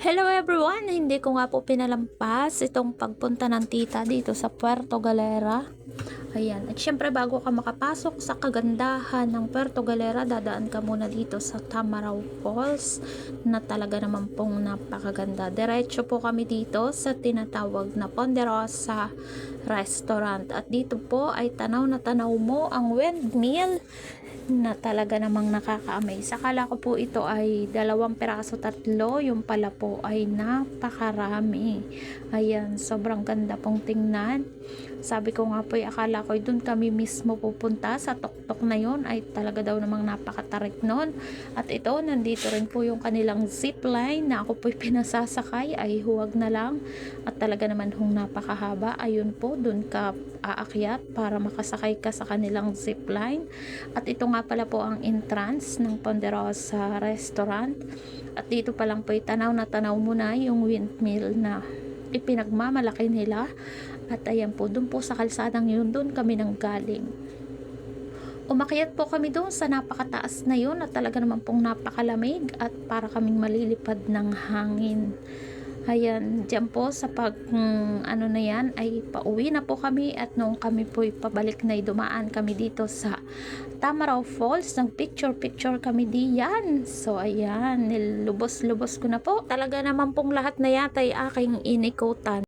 Hello everyone! Hindi ko nga po pinalampas itong pagpunta ng tita dito sa Puerto Galera. Ayan. At syempre bago ka makapasok sa kagandahan ng Puerto Galera, dadaan ka muna dito sa Tamaraw Falls na talaga naman pong napakaganda. Diretso po kami dito sa tinatawag na Ponderosa Restaurant. At dito po ay tanaw na tanaw mo ang windmill na talaga namang nakaka-amaze. Akala ko po ito ay 2 piraso, 3, yung pala po ay napakarami. Ayan, sobrang ganda pong tingnan. Sabi ko nga po, akala ko doon kami mismo pupunta sa tuktok na yon, ay talaga daw namang napakatarik nun. At ito, nandito rin po yung kanilang zipline na ako po'y pinasasakay, ay huwag na lang. At talaga naman hong napakahaba. Ayun po, doon ka aakyat para makasakay ka sa kanilang zipline. At ito nga pala po ang entrance ng Ponderosa Restaurant. At dito pa lang po tanaw na tanaw mo na yung windmill na ipinagmamalaki nila. At ayan po, doon po sa kalsadang yun, doon kami nang galing. Umakyat po kami doon sa napakataas na yun at talaga naman pong napakalamig at para kaming malilipad ng hangin. Ayan, dyan po sa ano na yan ay pauwi na po kami at nung kami po pabalik na dumaan kami dito sa Tamaraw Falls, ng picture kami diyan. So ayan, nilubos-lubos ko na po. Talaga naman pong lahat na yata ay aking inikutan.